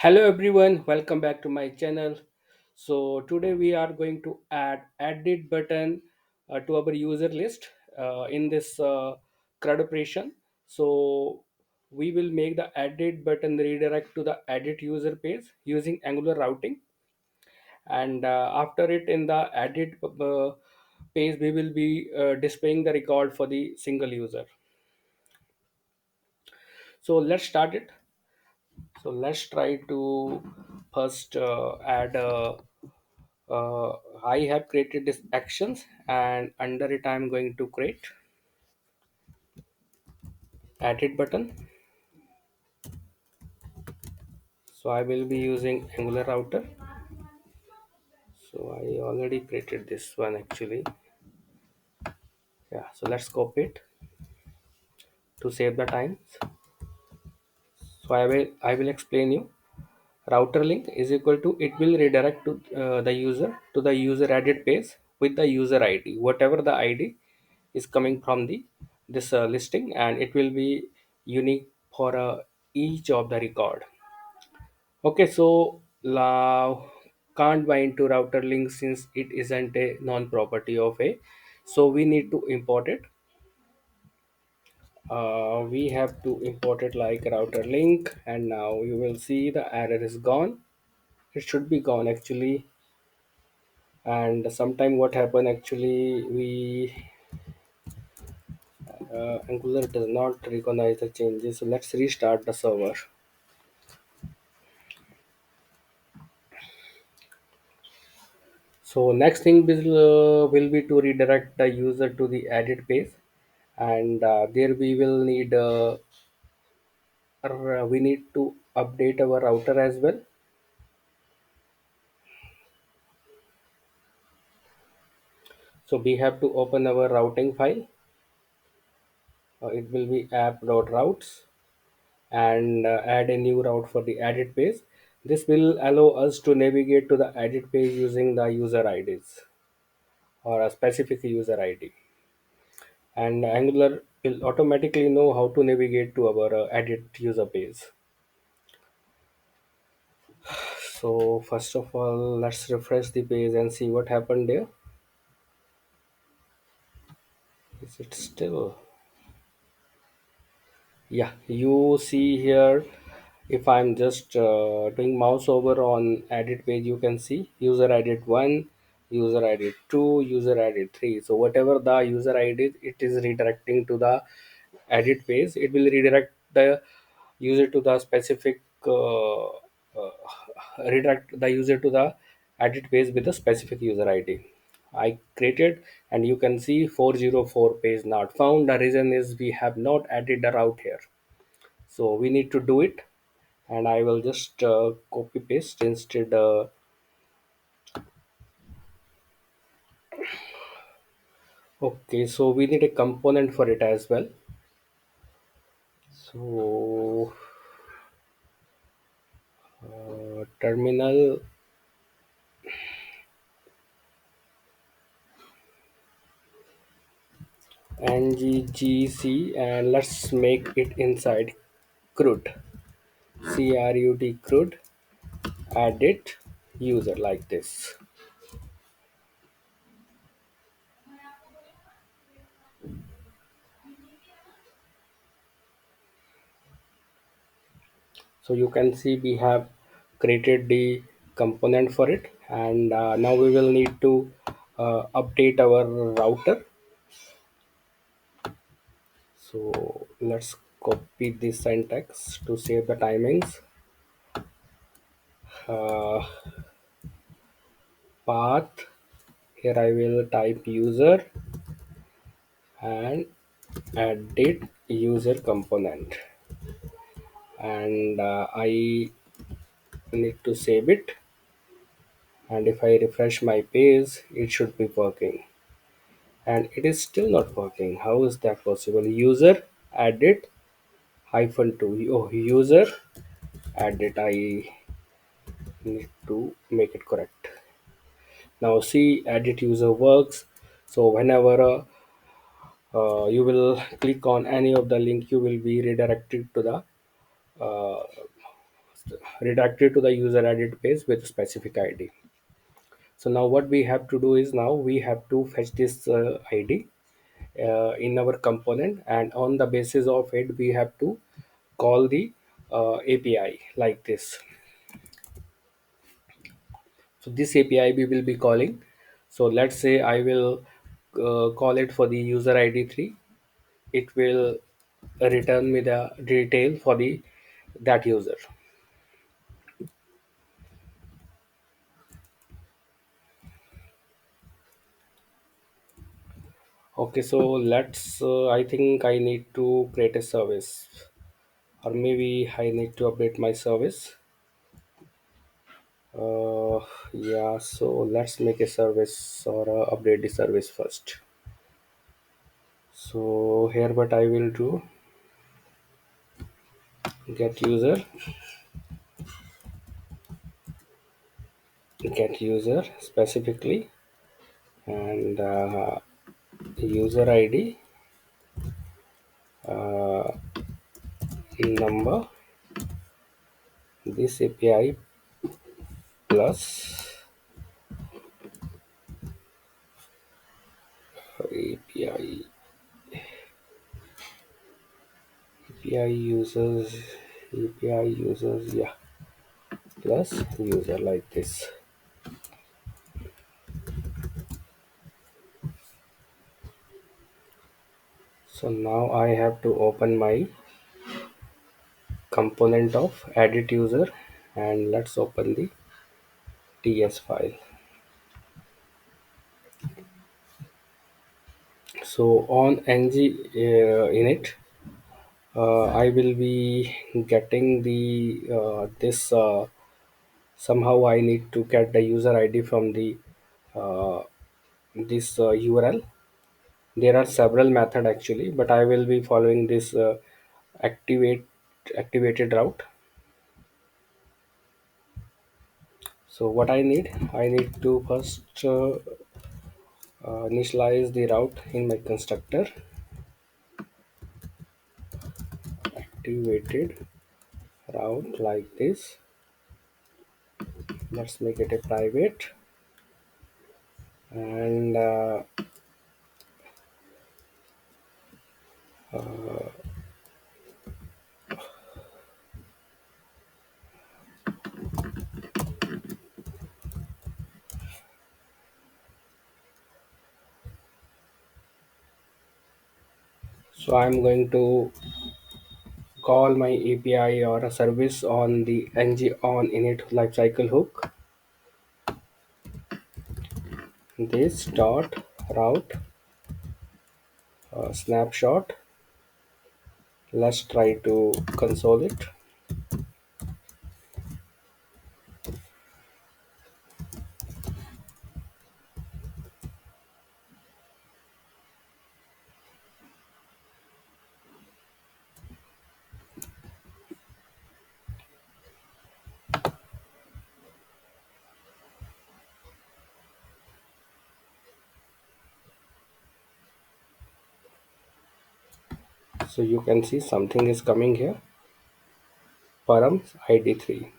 Hello everyone, welcome back to my channel. So today we are going to add edit button to our user list in this CRUD operation. So we will make the edit button redirect to the edit user page using Angular routing, and after it in the edit page we will be displaying the record for the single user. So let's start it. So let's try to first add I have created this actions, and under it I'm going to create edit button. So I will be using Angular router. So I already created this one actually. Yeah, so let's copy it to save the time. So I will explain you. Router link is equal to, it will redirect to the user to the user edit page with the user ID, whatever the ID is coming from the this listing, and it will be unique for each of the record. Okay, so can't bind to router link since it isn't a non-property of a, so we need to import it. We have to import it like router link, and now you will see the error is gone. It should be gone actually. And sometime what happen actually, we Angular does not recognize the changes, so let's restart the server. So next thing will be to redirect the user to the edit page, and there we need to update our router as well. So we have to open our routing file. It will be app.routes, and add a new route for the edit page. This will allow us to navigate to the edit page using the user IDs or a specific user ID. And Angular will automatically know how to navigate to our edit user page. So first of all, let's refresh the page and see what happened there. Is it still? Yeah, you see here, if I'm just doing mouse over on edit page, you can see user edit 1, user edit 2, user edit 3. So whatever the user ID, it is redirecting to the edit page. It will redirect the user to the specific redirect the user to the edit page with a specific user ID I created. And you can see 404 page not found. The reason is we have not added the route here, so we need to do it. And I will just copy paste instead. Okay, so we need a component for it as well. So terminal nggc, and let's make it inside CRUD. CRUD, add it user like this. So you can see we have created the component for it, and now we will need to update our router. So let's copy this syntax to save the timings. uh, Path, here I will type user and edit user component, and I need to save it. And if I refresh my page, it should be working, and it is still not working. How is that possible? User edit hyphen 2. Oh, user edit, I need to make it correct. Now see, edit user works. So whenever you will click on any of the link, you will be redirected to the redirected to the user edit page with specific ID. So now what we have to do is now we have to fetch this ID in our component, and on the basis of it we have to call the API like this. So this API we will be calling. So let's say I will call it for the user ID 3. It will return me the detail for the that user. Okay, so let's I think I need to create a service, or maybe I need to update my service. uh, yeah, so let's make a service, or update the service first. So here what I will do, get user specifically, and user ID uh, number, this API plus API API users API users, yeah, plus user like this. So now I have to open my component of edit user, and let's open the TS file. So on ng init, I will be getting the this somehow I need to get the user ID from the uh, this URL. There are several method actually, but I will be following this activate activated route. So what I need to first initialize the route in my constructor. Activated route like this. Let's make it a private, and so I'm going to call my API or a service on the ng on init lifecycle hook. This dot route snapshot. Let's try to console it. So you can see something is coming here. Params ID 3.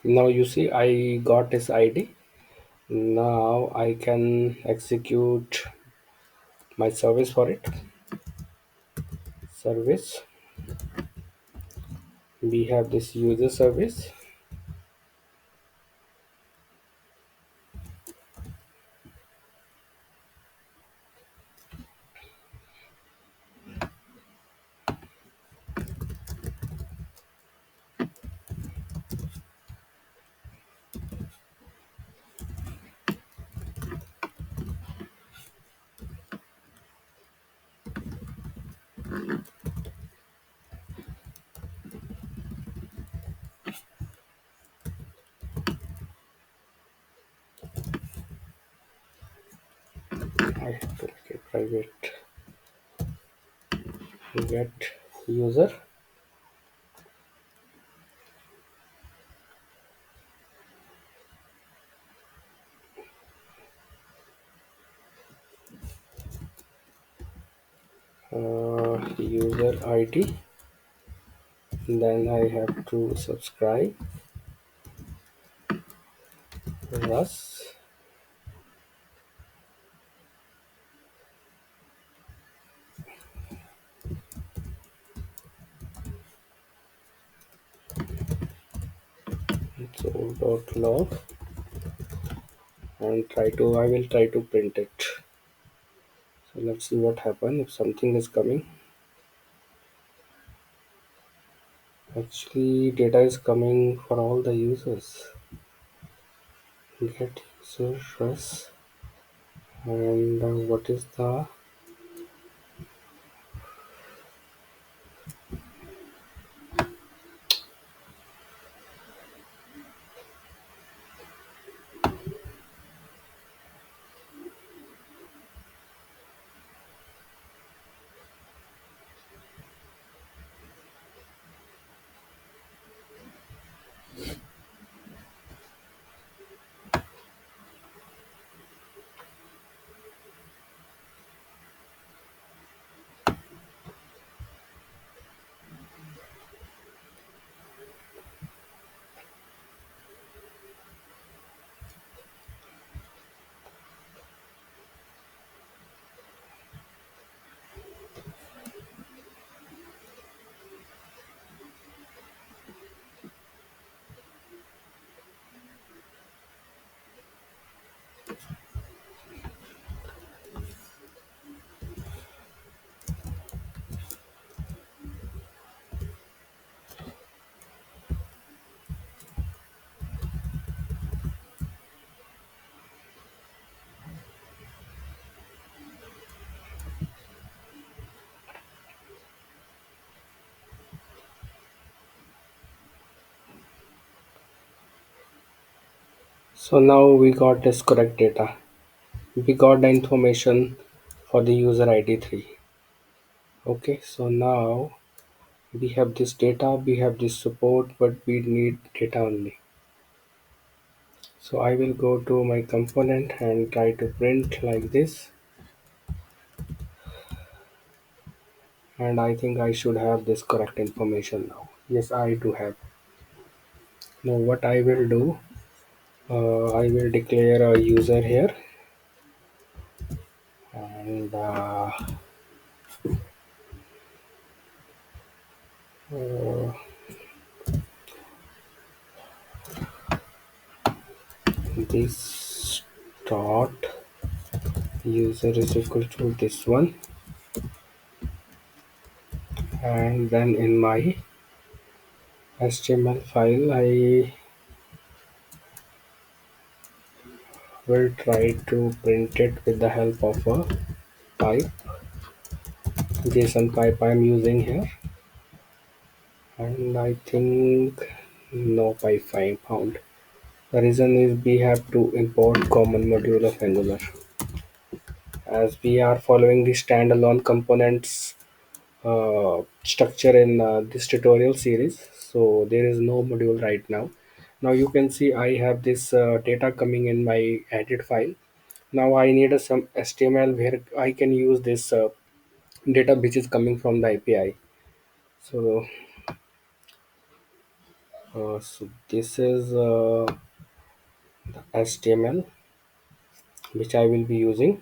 Now you see I got this ID. Now I can execute my service for it. Service. We have this user service. I have to make it private. Get user user ID. Then I have to subscribe Russ. So dot log and I will try to print it. So let's see what happens if something is coming. Actually, data is coming for all the users. Get user Russ and what is the so now we got this correct data. We got the information for the user ID 3. Okay, so now we have this data, we have this support, but we need data only. So I will go to my component and try to print like this. And I think I should have this correct information now. Yes, I do have. Now what I will do, I will declare a user here and uh, this dot user is equal to this one, and then in my HTML file I will try to print it with the help of a pipe, JSON pipe I am using here, and I think no pipe I found. The reason is we have to import common module of Angular as we are following the standalone components structure in this tutorial series. So there is no module right now. Now you can see I have this data coming in my edit file. Now I need some HTML where I can use this data which is coming from the API. So, so this is the HTML which I will be using.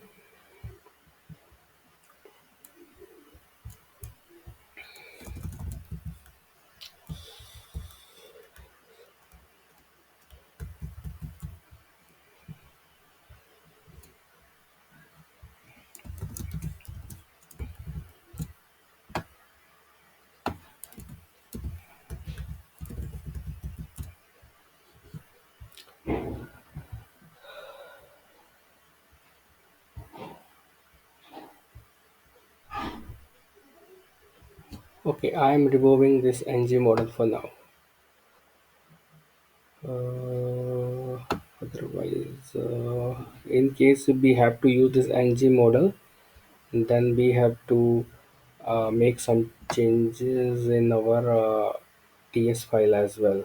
Okay, I am removing this ng model for now. Otherwise, In case we have to use this ng model, then we have to make some changes in our ts file as well.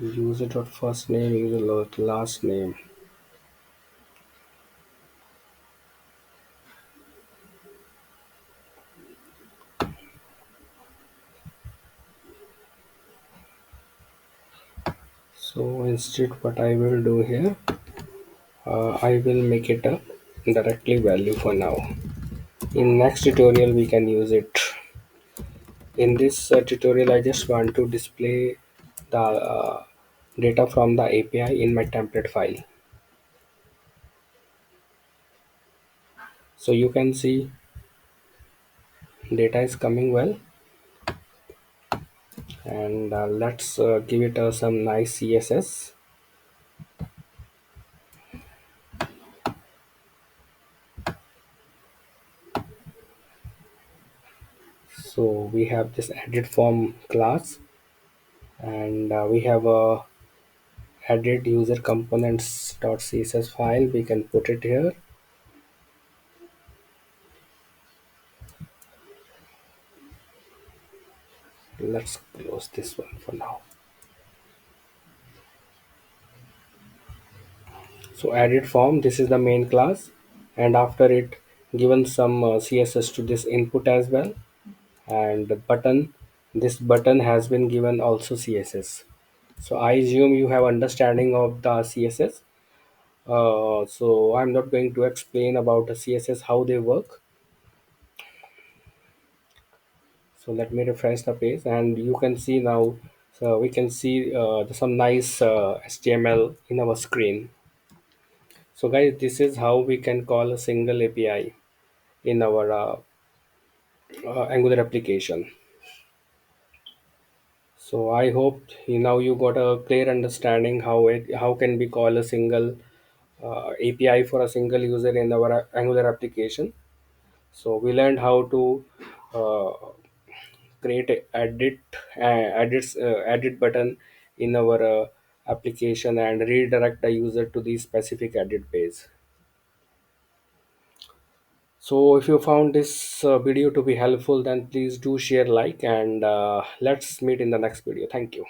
User dot first name, user dot last name. So instead what I will do here, I will make it a directly value for now. In next tutorial we can use it. In this tutorial I just want to display the data from the API in my template file. So you can see data is coming well, and let's give it some nice CSS. So we have this edit form class, and we have a edit user components.css file. We can put it here. Let's close this one for now. So edit form, this is the main class, and after it given some CSS to this input as well, and the button, this button has been given also CSS. So I assume you have understanding of the CSS. So I'm not going to explain about the CSS how they work. So let me refresh the page, and you can see now. So we can see some nice HTML in our screen. So guys, this is how we can call a single API in our Angular application. So I hope now you got a clear understanding how can we call a single API for a single user in our Angular application. So we learned how to uh, create a edit button in our application and redirect the user to the specific edit page. So if you found this video to be helpful, then please do share, like, and let's meet in the next video. Thank you.